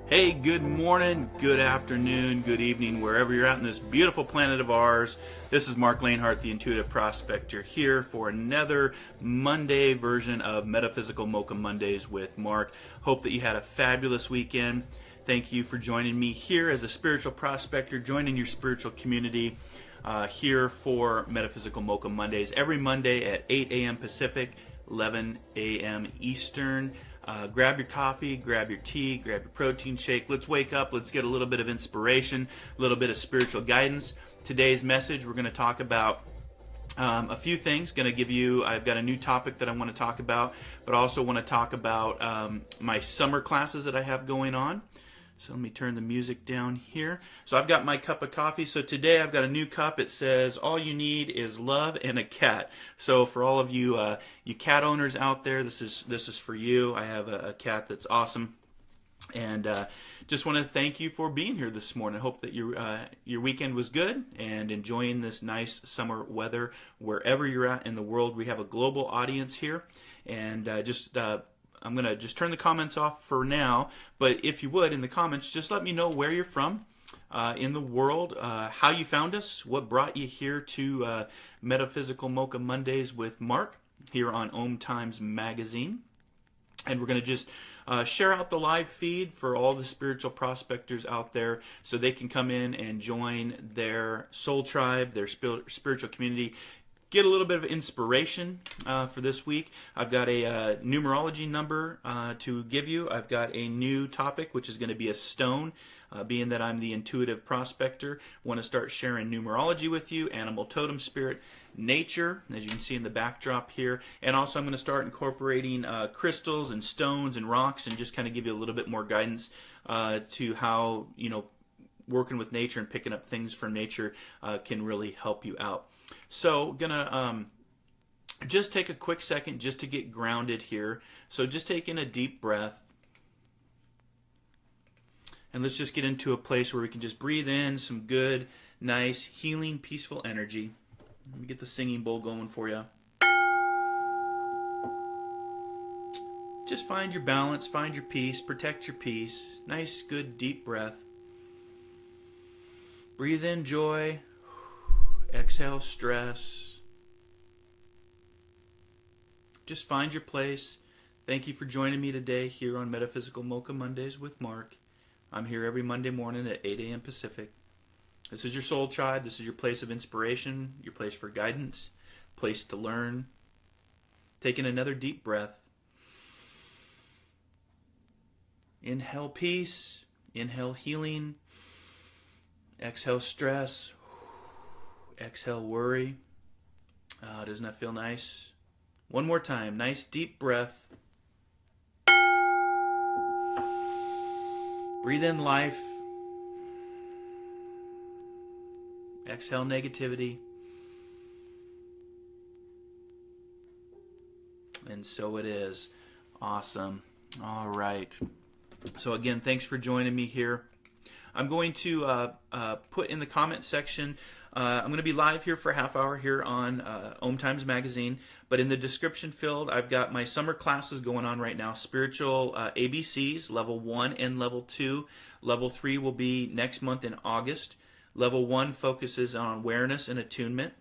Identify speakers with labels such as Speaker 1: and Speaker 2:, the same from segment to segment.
Speaker 1: Hey, good morning, good afternoon, good evening, wherever you're at in this beautiful planet of ours. This is Marc, the Intuitive Prospector, here for another Monday version of Metaphysical Mocha Mondays with Marc. Hope that you had a fabulous weekend. Thank you for joining me here as a spiritual prospector, joining your spiritual community here for Metaphysical Mocha Mondays. Every Monday at 8 a.m. Pacific, 11 a.m. Eastern. Grab your coffee, grab your tea, grab your protein shake. Let's wake up. Let's get a little bit of inspiration, a little bit of spiritual guidance. Today's message, we're going to talk about a few things. I've got a new topic that I want to talk about, but also want to talk about my summer classes that I have going on. So let me turn the music down here. So I've got my cup of coffee. So today I've got a new cup. It says, all you need is love and a cat. So for all of you you cat owners out there, this is for you. I have a cat that's awesome. And just want to thank you for being here this morning. I hope that your weekend was good and enjoying this nice summer weather wherever you're at in the world. We have a global audience here. And I'm going to just turn the comments off for now, but if you would, in the comments, just let me know where you're from in the world, how you found us, what brought you here to Metaphysical Mocha Mondays with Marc here on Om Times Magazine. And we're going to just share out the live feed for all the spiritual prospectors out there so they can come in and join their soul tribe, their spiritual community. Get a little bit of inspiration for this week. I've got a numerology number to give you. I've got a new topic, which is going to be a stone. Being that I'm the Intuitive Prospector, want to start sharing numerology with you, animal totem spirit, nature, as you can see in the backdrop here. And also I'm going to start incorporating crystals and stones and rocks and just kind of give you a little bit more guidance to how, working with nature and picking up things from nature can really help you out. So, gonna just take a quick second just to get grounded here. So just take in a deep breath. And let's just get into a place where we can just breathe in some good, nice, healing, peaceful energy. Let me get the singing bowl going for you. Just find your balance, find your peace, protect your peace. Nice, good, deep breath. Breathe in joy. Exhale stress. Just find your place. Thank you for joining me today here on Metaphysical Mocha Mondays with Marc. I'm here every Monday morning at 8 a.m. Pacific. This is your soul tribe. This is your place of inspiration, your place for guidance, place to learn. Taking another deep breath. Inhale peace. Inhale healing. Exhale stress. Exhale worry. Doesn't that feel nice? One more time. Nice deep breath. Breathe in life. Exhale negativity. And so it is. Awesome. All right. So again, thanks for joining me here. I'm going to put in the comment section, I'm going to be live here for a half hour here on Om Times Magazine, but in the description field, I've got my summer classes going on right now, Spiritual ABCs, Level 1 and Level 2. Level 3 will be next month in August. Level 1 focuses on awareness and attunement.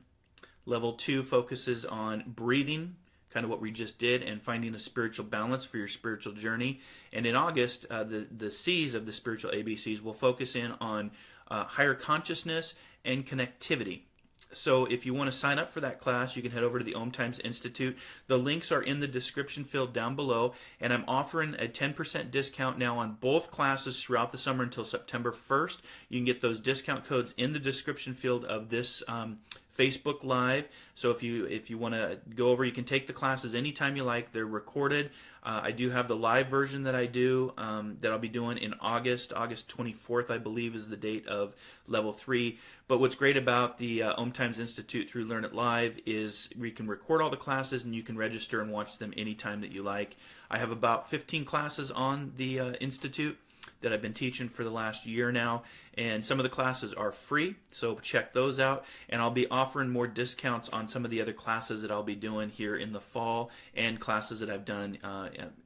Speaker 1: Level 2 focuses on breathing, kind of what we just did, and finding a spiritual balance for your spiritual journey. And in August, the C's of the Spiritual ABCs will focus in on higher consciousness and connectivity. So if you want to sign up for that class, you can head over to the Om Times Institute. The links are in the description field down below, and I'm offering a 10% discount now on both classes throughout the summer until September 1st. You can get those discount codes in the description field of this Facebook Live. So if you want to go over, you can take the classes anytime you like. They're recorded. I do have the live version that I do that I'll be doing in August. August 24th, I believe, is the date of Level 3. But what's great about the Om Times Institute through Learn It Live is we can record all the classes and you can register and watch them anytime that you like. I have about 15 classes on the Institute. that I've been teaching for the last year now, and some of the classes are free, so check those out. And I'll be offering more discounts on some of the other classes that I'll be doing here in the fall, and classes that I've done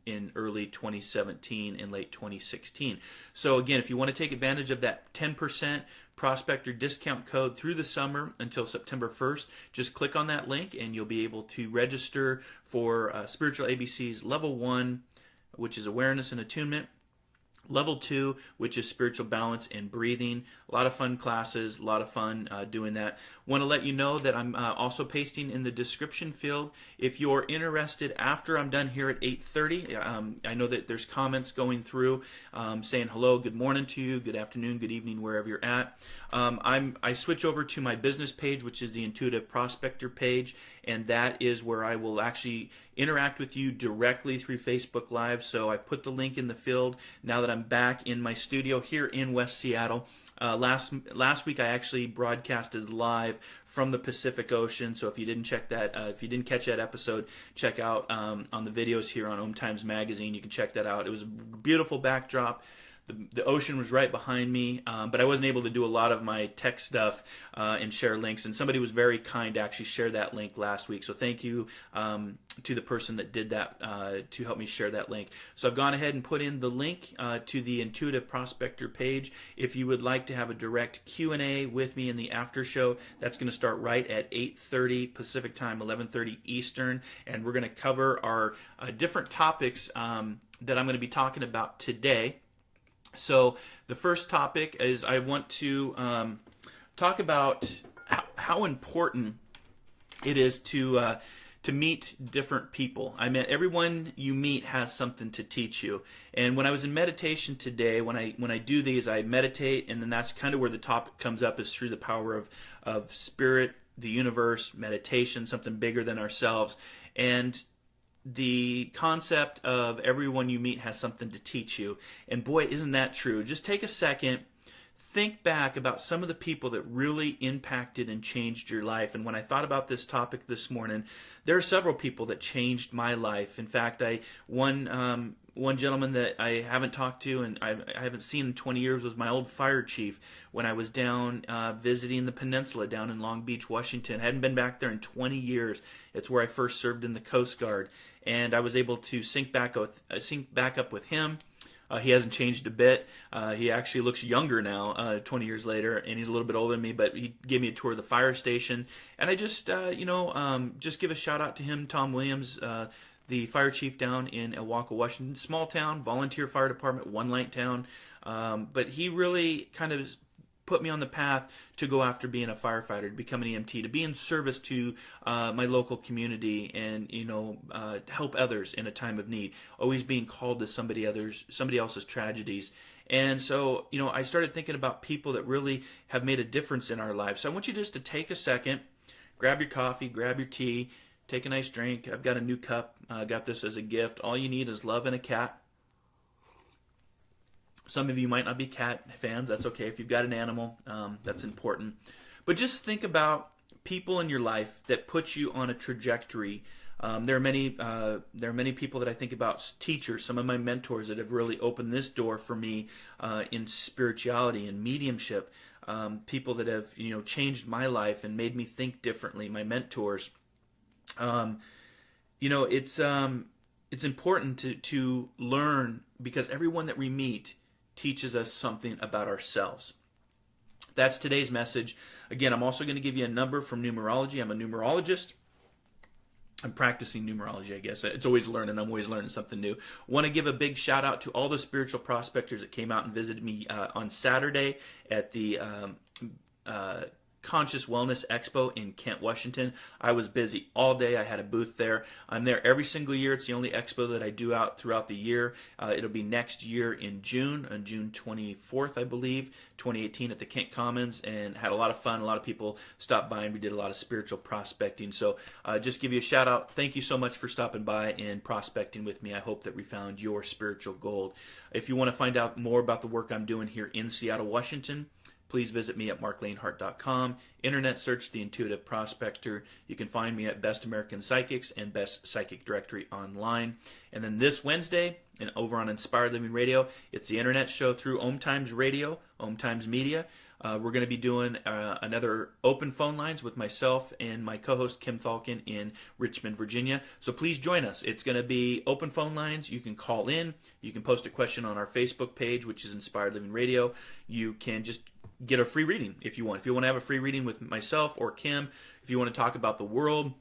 Speaker 1: in early 2017 and late 2016. So again, if you want to take advantage of that 10% Prospector discount code through the summer until September 1st, just click on that link and you'll be able to register for Spiritual ABC's Level 1, which is Awareness and Attunement. Level 2, which is Spiritual Balance and Breathing. A lot of fun classes, a lot of fun doing that. Want to let you know that I'm also pasting in the description field. If you're interested after I'm done here at 8:30, I know that there's comments going through saying hello, good morning to you, good afternoon, good evening, wherever you're at. I switch over to my business page, which is the Intuitive Prospector page, and that is where I will actually interact with you directly through Facebook Live. So I've put the link in the field now that I'm back in my studio here in West Seattle. Last week I actually broadcasted live from the Pacific Ocean. So if you didn't check that, if you didn't catch that episode, check out on the videos here on Om Times Magazine. You can check that out. It was a beautiful backdrop. The ocean was right behind me, but I wasn't able to do a lot of my tech stuff and share links. And somebody was very kind to actually share that link last week. So thank you to the person that did that to help me share that link. So I've gone ahead and put in the link to the Intuitive Prospector page. If you would like to have a direct Q&A with me in the after show, that's going to start right at 8:30 Pacific time, 11:30 Eastern. And we're going to cover our different topics that I'm going to be talking about today. So the first topic is I want to talk about how important it is to meet different people. I mean, everyone you meet has something to teach you. And when I was in meditation today, when I do these, I meditate, and then that's kind of where the topic comes up, is through the power of spirit, the universe, meditation, something bigger than ourselves. And the concept of everyone you meet has something to teach you. And boy, isn't that true. Just take a second, think back about some of the people that really impacted and changed your life. And when I thought about this topic this morning, there are several people that changed my life. In fact, one gentleman that I haven't talked to and I haven't seen in 20 years was my old fire chief when I was down visiting the peninsula down in Long Beach, Washington. I hadn't been back there in 20 years. It's where I first served in the Coast Guard. And I was able to sync back up with him. He hasn't changed a bit. He actually looks younger now, 20 years later, and he's a little bit older than me, but he gave me a tour of the fire station. And I just, just give a shout out to him, Tom Williams, the fire chief down in Ilwaco, Washington. Small town, volunteer fire department, one light town. But he really kind of put me on the path to go after being a firefighter, to become an EMT, to be in service to my local community, and help others in a time of need. Always being called to somebody else's tragedies. And so, I started thinking about people that really have made a difference in our lives. So I want you just to take a second, grab your coffee, grab your tea, take a nice drink. I've got a new cup. I got this as a gift. All you need is love and a cat. Some of you might not be cat fans. That's okay. If you've got an animal, that's important. But just think about people in your life that put you on a trajectory. There are many people that I think about, teachers, some of my mentors that have really opened this door for me in spirituality and mediumship. People that have changed my life and made me think differently. My mentors. It's important to learn, because everyone that we meet teaches us something about ourselves. That's today's message. Again, I'm also going to give you a number from numerology. I'm a numerologist. I'm practicing numerology, I guess. It's always learning. I'm always learning something new. Want to give a big shout out to all the spiritual prospectors that came out and visited me on Saturday at the Conscious Wellness Expo in Kent, Washington. I was busy all day. I had a booth there. I'm there every single year. It's the only expo that I do out throughout the year. It'll be next year in June, on June 24th, I believe, 2018 at the Kent Commons, and had a lot of fun. A lot of people stopped by, and we did a lot of spiritual prospecting. So just give you a shout out. Thank you so much for stopping by and prospecting with me. I hope that we found your spiritual gold. If you want to find out more about the work I'm doing here in Seattle, Washington, please visit me at marclanehart.com. Internet search the Intuitive Prospector. You can find me at Best American Psychics and Best Psychic Directory online. And then this Wednesday, and over on Inspired Living Radio. It's the internet show through Om Times Radio, Om Times Media. We're going to be doing another open phone lines with myself and my co-host Kim Thalkin in Richmond, Virginia. So please join us. It's going to be open phone lines. You can call in. You can post a question on our Facebook page, which is Inspired Living Radio. You can just get a free reading if you want. If you want to have a free reading with myself or Kim, if you want to talk about the world,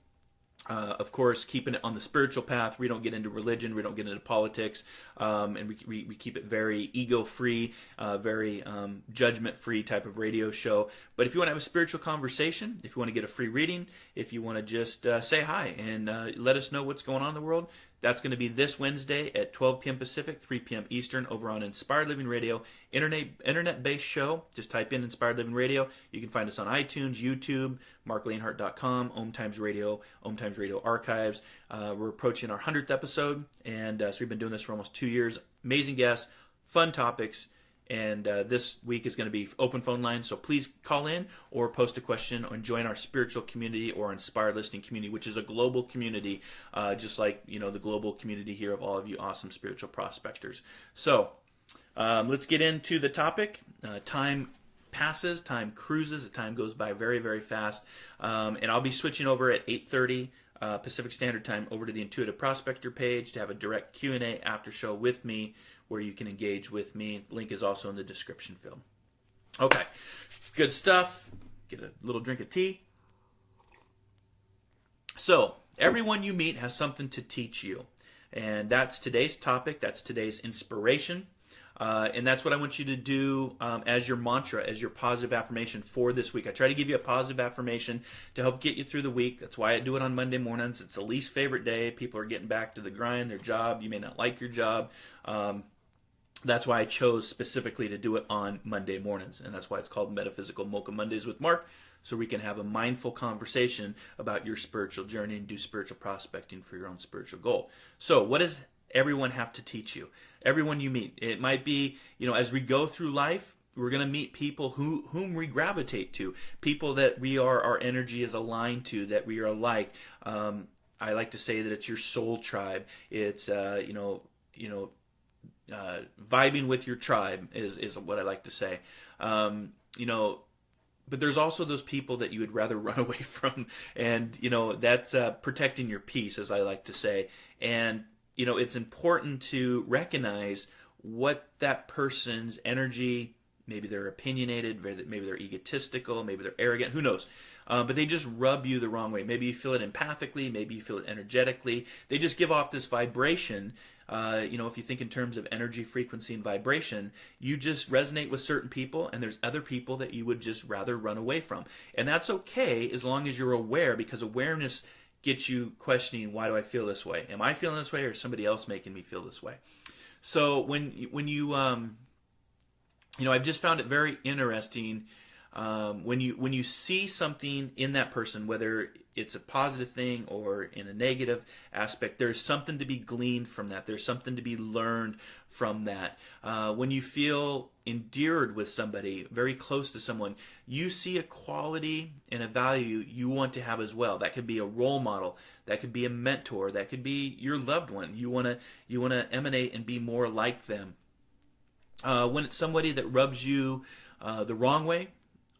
Speaker 1: of course, keeping it on the spiritual path. We don't get into religion. We don't get into politics. And we keep it very ego-free, very judgment-free type of radio show. But if you want to have a spiritual conversation, if you want to get a free reading, if you want to just say hi and let us know what's going on in the world, that's going to be this Wednesday at 12 p.m. Pacific, 3 p.m. Eastern over on Inspired Living Radio, internet-based show. Just type in Inspired Living Radio. You can find us on iTunes, YouTube, marclanehart.com, Om Times Radio, Om Times Radio Archives. We're approaching our 100th episode, and so we've been doing this for almost 2 years. Amazing guests, fun topics, and this week is going to be open phone lines, so please call in or post a question and join our spiritual community or Inspired Listening community, which is a global community, just like the global community here of all of you awesome spiritual prospectors. So let's get into the topic. Time passes, time cruises, the time goes by very, very fast, and I'll be switching over at 8:30 Pacific Standard Time over to the Intuitive Prospector page to have a direct Q&A after show with me, where you can engage with me. Link is also in the description field. Okay, good stuff. Get a little drink of tea. So, everyone you meet has something to teach you. And that's today's topic. That's today's inspiration. And that's what I want you to do as your mantra, as your positive affirmation for this week. I try to give you a positive affirmation to help get you through the week. That's why I do it on Monday mornings. It's the least favorite day. People are getting back to the grind, their job. You may not like your job. That's why I chose specifically to do it on Monday mornings. And that's why it's called Metaphysical Mocha Mondays with Marc, so we can have a mindful conversation about your spiritual journey and do spiritual prospecting for your own spiritual goal. So what does everyone have to teach you? Everyone you meet. It might be, as we go through life, we're going to meet people whom we gravitate to, people that our energy is aligned to, that we are alike. I like to say that it's your soul tribe. It's, vibing with your tribe is what I like to say. But there's also those people that you would rather run away from, and that's protecting your peace, as I like to say. And it's important to recognize what that person's energy, maybe they're opinionated, maybe they're egotistical, maybe they're arrogant, who knows. But they just rub you the wrong way. Maybe you feel it empathically, maybe you feel it energetically. They just give off this vibration. If you think in terms of energy, frequency, and vibration, you just resonate with certain people, and there's other people that you would just rather run away from. And that's okay as long as you're aware, because awareness gets you questioning, why do I feel this way? Am I feeling this way, or is somebody else making me feel this way? So when you I've just found it very interesting when you see something in that person, whether it's a positive thing or in a negative aspect, there's something to be gleaned from that. There's something to be learned from that. When you feel endeared with somebody, very close to someone, you see a quality and a value you want to have as well. That could be a role model. That could be a mentor. That could be your loved one. You want to emanate and be more like them. When it's somebody that rubs you the wrong way,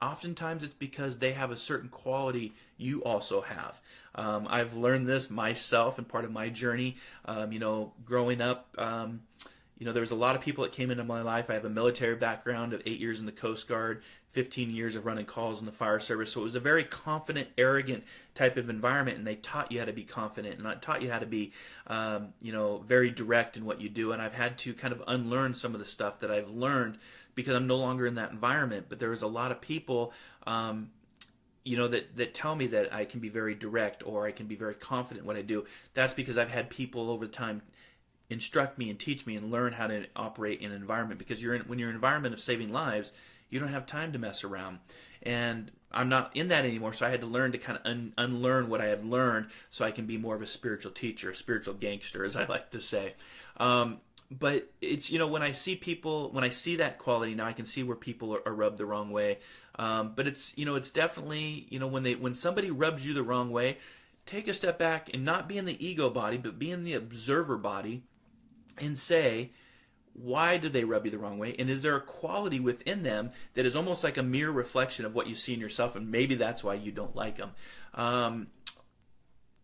Speaker 1: oftentimes it's because they have a certain quality you also have. I've learned this myself and part of my journey. Growing up, there was a lot of people that came into my life. I have a military background of 8 years in the Coast Guard, 15 years of running calls in the fire service. So it was a very confident, arrogant type of environment, and they taught you how to be confident, and I taught you how to be, very direct in what you do. And I've had to kind of unlearn some of the stuff that I've learned because I'm no longer in that environment. But there was a lot of people, that tell me that I can be very direct or I can be very confident in what I do. That's because I've had people over time instruct me and teach me and learn how to operate in an environment, because when you're in an environment of saving lives, you don't have time to mess around. And I'm not in that anymore, so I had to learn to kind of unlearn what I had learned so I can be more of a spiritual teacher, a spiritual gangster, as I like to say. But it's, when I see people, when I see that quality, now I can see where people are rubbed the wrong way. But it's, it's definitely, when somebody rubs you the wrong way, take a step back and not be in the ego body, but be in the observer body, and say, why do they rub you the wrong way? And is there a quality within them that is almost like a mirror reflection of what you see in yourself? And maybe that's why you don't like them.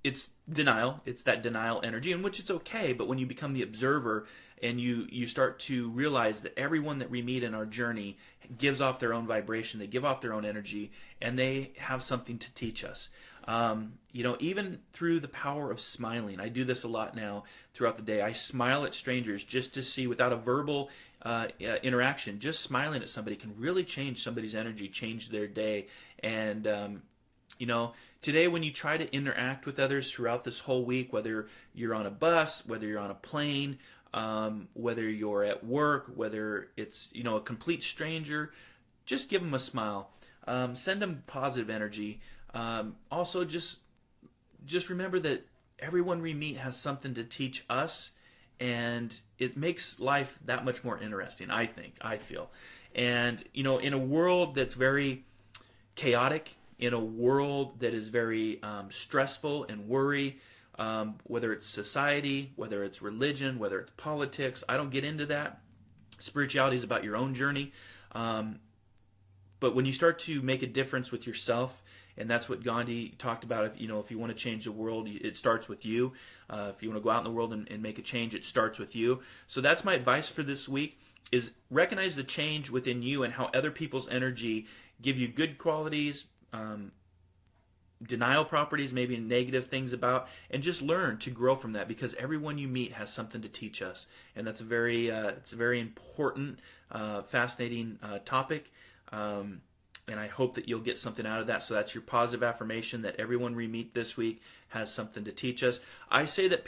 Speaker 1: It's denial. It's that denial energy, in which it's okay. But when you become the observer and you start to realize that everyone that we meet in our journey gives off their own vibration, they give off their own energy, and they have something to teach us. Even through the power of smiling. I do this a lot now throughout the day. I smile at strangers just to see, without a verbal interaction, just smiling at somebody can really change somebody's energy, change their day. And, today when you try to interact with others throughout this whole week, whether you're on a bus, whether you're on a plane, whether you're at work, whether it's, a complete stranger, just give them a smile. Send them positive energy. Also, just remember that everyone we meet has something to teach us, and it makes life that much more interesting, I feel. And, in a world that's very chaotic, in a world that is very stressful and worry, whether it's society, whether it's religion, whether it's politics, I don't get into that. Spirituality is about your own journey. But when you start to make a difference with yourself, and that's what Gandhi talked about, if you want to change the world, it starts with you. If you want to go out in the world and make a change, it starts with you. So that's my advice for this week, is recognize the change within you and how other people's energy give you good qualities, denial properties, maybe negative things about, and just learn to grow from that, because everyone you meet has something to teach us. And that's it's a very important, fascinating topic. And I hope that you'll get something out of that. So that's your positive affirmation, that everyone we meet this week has something to teach us. I say that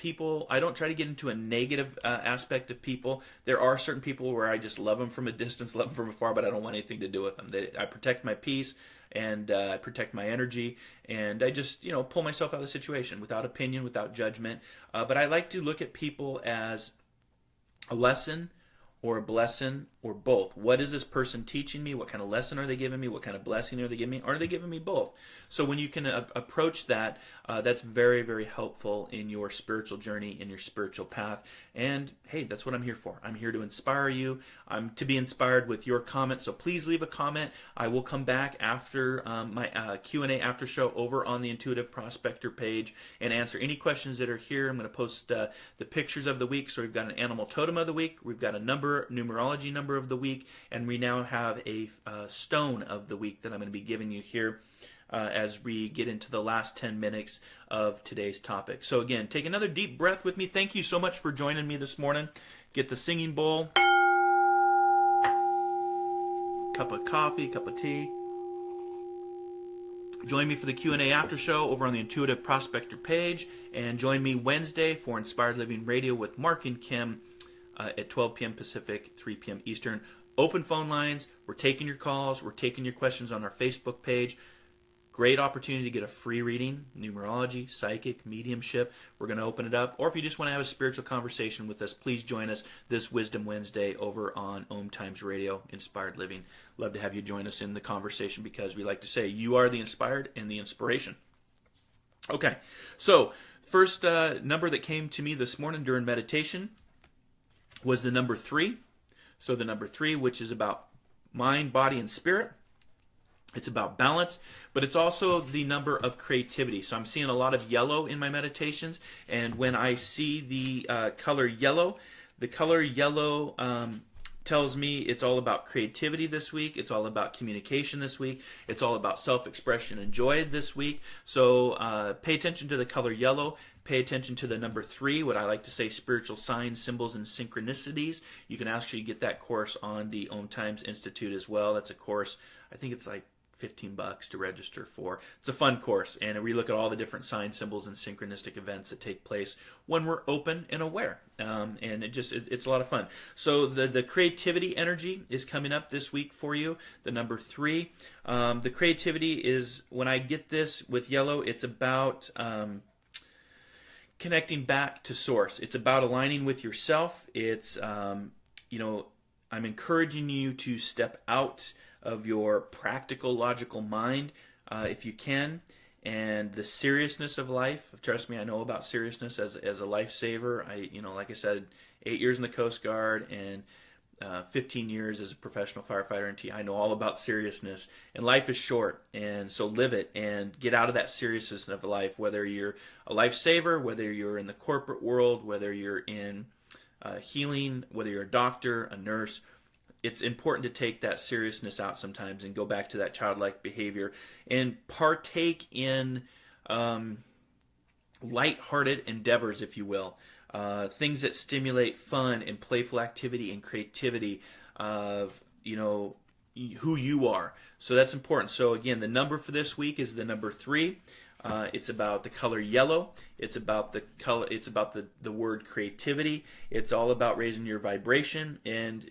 Speaker 1: I don't try to get into a negative aspect of people. There are certain people where I just love them from a distance, love them from afar, but I don't want anything to do with them. I protect my peace, and I protect my energy, and I just, pull myself out of the situation without opinion, without judgment. But I like to look at people as a lesson, or a blessing, or both. What is this person teaching me? What kind of lesson are they giving me? What kind of blessing are they giving me? Are they giving me both? So when you can approach that, that's very, very helpful in your spiritual journey, in your spiritual path. And hey, that's what I'm here for. I'm here to inspire you. I'm to be inspired with your comments. So please leave a comment. I will come back after my Q&A after show over on the Intuitive Prospector page and answer any questions that are here. I'm going to post the pictures of the week. So we've got an animal totem of the week. We've got a numerology number of the week, and we now have a stone of the week that I'm going to be giving you here as we get into the last 10 minutes of today's topic. So again, take another deep breath with me. Thank you so much for joining me this morning. Get the singing bowl, cup of coffee, cup of tea. Join me for the Q&A after show over on the Intuitive Prospector page, and join me Wednesday for Inspired Living Radio with Marc and Kim at 12 p.m. Pacific, 3 p.m. Eastern. Open phone lines. We're taking your calls. We're taking your questions on our Facebook page. Great opportunity to get a free reading, numerology, psychic, mediumship. We're going to open it up. Or if you just want to have a spiritual conversation with us, please join us this Wisdom Wednesday over on Om Times Radio, Inspired Living. Love to have you join us in the conversation, because we like to say you are the inspired and the inspiration. Okay, so first number that came to me this morning during meditation was the number 3. So the number 3, which is about mind, body, and spirit. It's about balance, but it's also the number of creativity. So I'm seeing a lot of yellow in my meditations, and when I see the color yellow tells me it's all about creativity this week. It's all about communication this week. It's all about self-expression and joy this week. So pay attention to the color yellow. Pay attention to the number 3, what I like to say, spiritual signs, symbols, and synchronicities. You can actually get that course on the Om Times Institute as well. That's a course, I think it's like $15 to register for. It's a fun course, and we look at all the different signs, symbols, and synchronistic events that take place when we're open and aware. And it's a lot of fun. So the creativity energy is coming up this week for you, the number 3. The creativity is, when I get this with yellow, it's about connecting back to source. It's about aligning with yourself. It's, I'm encouraging you to step out of your practical, logical mind if you can, and the seriousness of life. Trust me, I know about seriousness as a lifesaver. Like I said, 8 years in the Coast Guard and 15 years as a professional firefighter and I know all about seriousness. And life is short, and so live it and get out of that seriousness of life. Whether you're a lifesaver, whether you're in the corporate world, whether you're in healing, whether you're a doctor, a nurse, it's important to take that seriousness out sometimes and go back to that childlike behavior and partake in lighthearted endeavors, if you will. Things that stimulate fun and playful activity and creativity of, who you are. So that's important. So again, the number for this week is the number 3. It's about the color yellow. It's about the color. It's about the word creativity. It's all about raising your vibration, and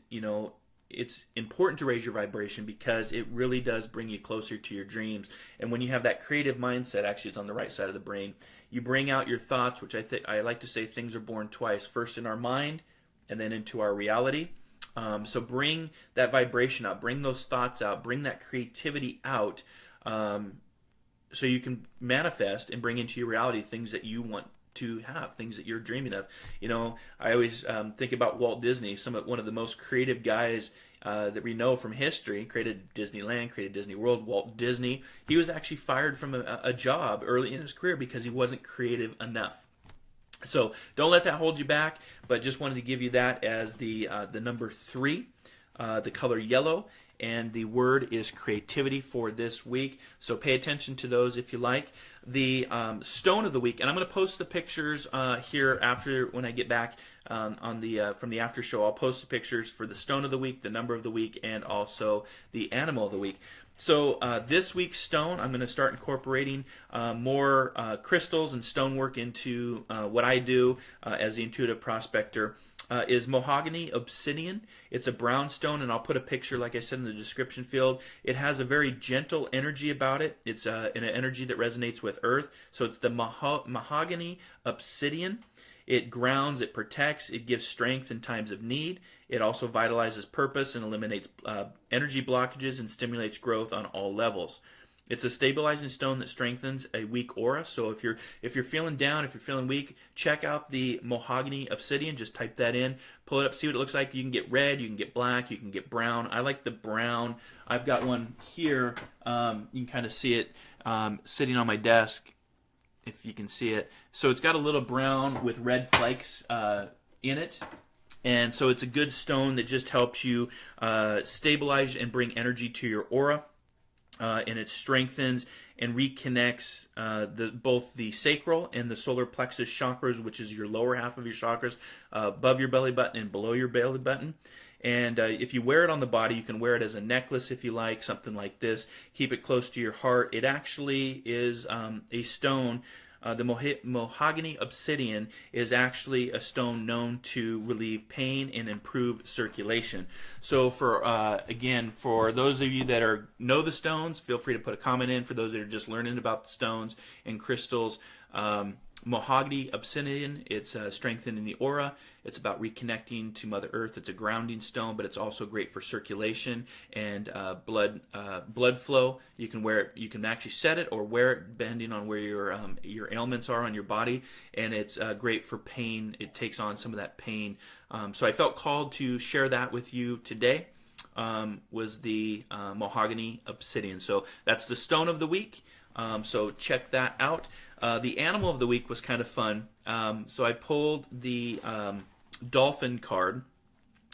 Speaker 1: it's important to raise your vibration because it really does bring you closer to your dreams. And when you have that creative mindset, actually it's on the right side of the brain, you bring out your thoughts, which I like to say things are born twice, first in our mind and then into our reality. So bring that vibration out, bring those thoughts out, bring that creativity out, so you can manifest and bring into your reality things that you want to have, things that you're dreaming of. I always think about Walt Disney, one of the most creative guys that we know from history. Created Disneyland, created Disney World. Walt Disney, he was actually fired from a job early in his career because he wasn't creative enough. So don't let that hold you back, but just wanted to give you that as the number 3, the color yellow. And the word is creativity for this week. So pay attention to those if you like. The stone of the week, and I'm going to post the pictures here after when I get back from the after show. I'll post the pictures for the stone of the week, the number of the week, and also the animal of the week. So this week's stone, I'm going to start incorporating more crystals and stonework into what I do as the Intuitive Prospector. Is mahogany obsidian. It's a brown stone, and I'll put a picture, like I said, in the description field. It has a very gentle energy about it. It's an energy that resonates with earth. So it's the mahogany obsidian. It grounds, it protects, it gives strength in times of need. It also vitalizes purpose and eliminates energy blockages and stimulates growth on all levels. It's a stabilizing stone that strengthens a weak aura. So if you're feeling down, if you're feeling weak, check out the mahogany obsidian. Just type that in, pull it up, see what it looks like. You can get red, you can get black, you can get brown. I like the brown. I've got one here. You can kind of see it sitting on my desk, if you can see it. So it's got a little brown with red flakes in it. And so it's a good stone that just helps you stabilize and bring energy to your aura. And it strengthens and reconnects both the sacral and the solar plexus chakras, which is your lower half of your chakras, above your belly button and below your belly button. And if you wear it on the body, you can wear it as a necklace if you like, something like this. Keep it close to your heart. It actually is a stone. The mahogany obsidian is actually a stone known to relieve pain and improve circulation. So for those of you that know the stones, feel free to put a comment in. For those that are just learning about the stones and crystals, mahogany obsidian, it's strengthening the aura. It's about reconnecting to Mother Earth. It's a grounding stone, but it's also great for circulation and blood flow. You can wear it. You can actually set it or wear it, depending on where your ailments are on your body. And it's great for pain. It takes on some of that pain. So I felt called to share that with you today. Was the mahogany obsidian. So that's the stone of the week. So check that out. The animal of the week was kind of fun. So I pulled the dolphin card,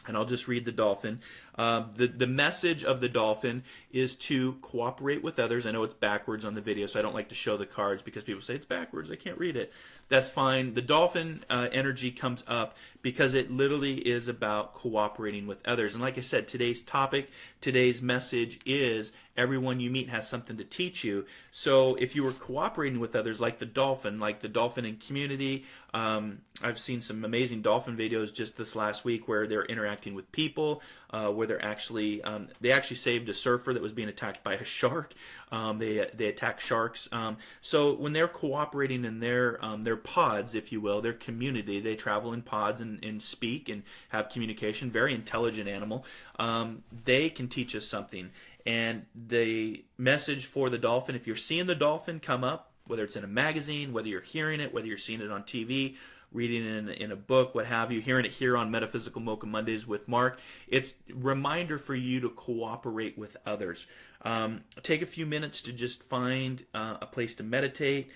Speaker 1: and I'll just read the dolphin. The message of the dolphin is to cooperate with others. I know it's backwards on the video, so I don't like to show the cards because people say it's backwards, I can't read it. That's fine. The dolphin energy comes up because it literally is about cooperating with others. And like I said, today's message is everyone you meet has something to teach you. So if you were cooperating with others like the dolphin in community, I've seen some amazing dolphin videos just this last week where they're interacting with people, where they actually saved a surfer that was being attacked by a shark. They attack sharks. So when they're cooperating in their pods, if you will, their community, they travel in pods and speak and have communication. Very intelligent animal. They can teach us something. And the message for the dolphin, if you're seeing the dolphin come up, whether it's in a magazine, whether you're hearing it, whether you're seeing it on TV, reading it in a book, what have you, hearing it here on Metaphysical Mocha Mondays with Marc. It's a reminder for you to cooperate with others. Take a few minutes to just find a place to meditate.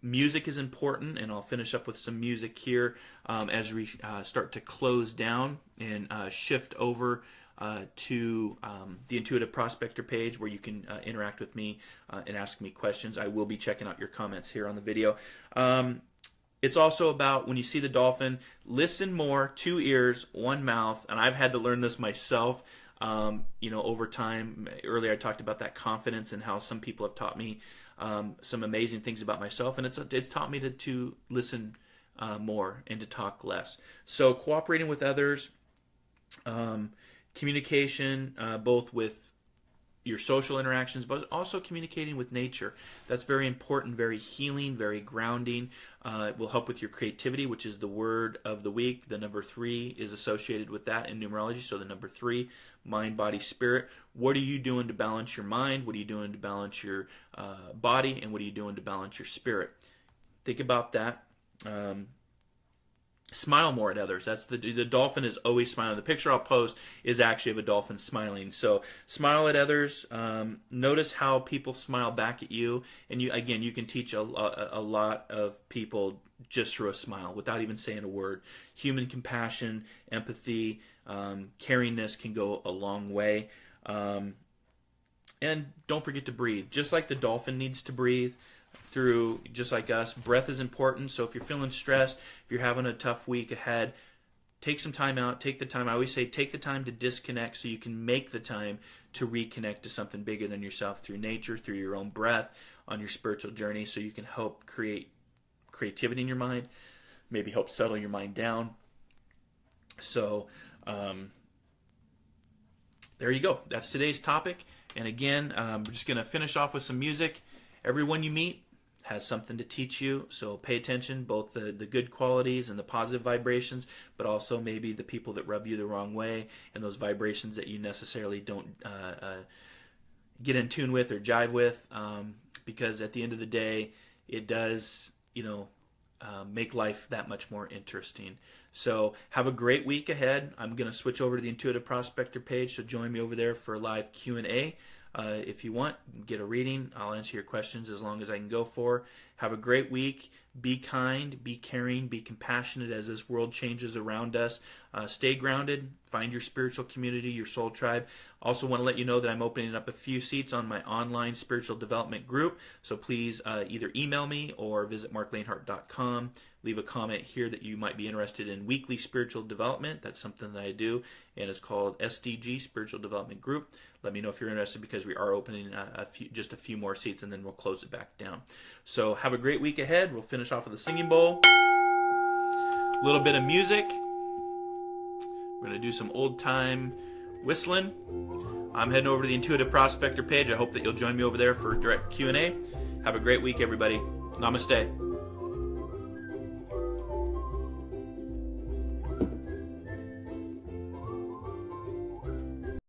Speaker 1: Music is important, and I'll finish up with some music here as we start to close down and shift over to the Intuitive Prospector page, where you can interact with me and ask me questions. I will be checking out your comments here on the video. It's also about, when you see the dolphin, listen more, 2 ears, 1 mouth, and I've had to learn this myself. Over time. Earlier I talked about that confidence and how some people have taught me some amazing things about myself, and it's taught me to listen more and to talk less. So cooperating with others, communication, both with your social interactions, but also communicating with nature. That's very important, very healing, very grounding. It will help with your creativity, which is the word of the week. The number 3 is associated with that in numerology. So the number 3, mind, body, spirit. What are you doing to balance your mind? What are you doing to balance your body? And what are you doing to balance your spirit? Think about that. Smile more at others. That's the dolphin is always smiling. The picture I'll post is actually of a dolphin smiling. So smile at others. Notice how people smile back at you, and you can teach a lot of people just through a smile without even saying a word. Human compassion, empathy, caringness can go a long way. And don't forget to breathe. Just like the dolphin needs to breathe, through, just like us, breath is important. So if you're feeling stressed, if you're having a tough week ahead, take some time out. Take the time. I always say take the time to disconnect so you can make the time to reconnect to something bigger than yourself, through nature, through your own breath, on your spiritual journey, so you can help create creativity in your mind, maybe help settle your mind down. So there you go. That's today's topic. And again, we're just going to finish off with some music. Everyone you meet has something to teach you, so pay attention, both the good qualities and the positive vibrations, but also maybe the people that rub you the wrong way and those vibrations that you necessarily don't get in tune with or jive with, because at the end of the day, it does, make life that much more interesting. So have a great week ahead. I'm going to switch over to the Intuitive Prospector page, so join me over there for a live Q&A. If you want, get a reading. I'll answer your questions as long as I can go for. Have a great week. Be kind, be caring, be compassionate as this world changes around us. Stay grounded. Find your spiritual community, your soul tribe. Also want to let you know that I'm opening up a few seats on my online spiritual development group. So please either email me or visit marclanehart.com. Leave a comment here that you might be interested in weekly spiritual development. That's something that I do, and it's called SDG, Spiritual Development Group. Let me know if you're interested, because we are opening just a few more seats, and then we'll close it back down. So have a great week ahead. We'll finish off with a singing bowl, a little bit of music. We're going to do some old-time whistling. I'm heading over to the Intuitive Prospector page. I hope that you'll join me over there for direct Q&A. Have a great week, everybody. Namaste.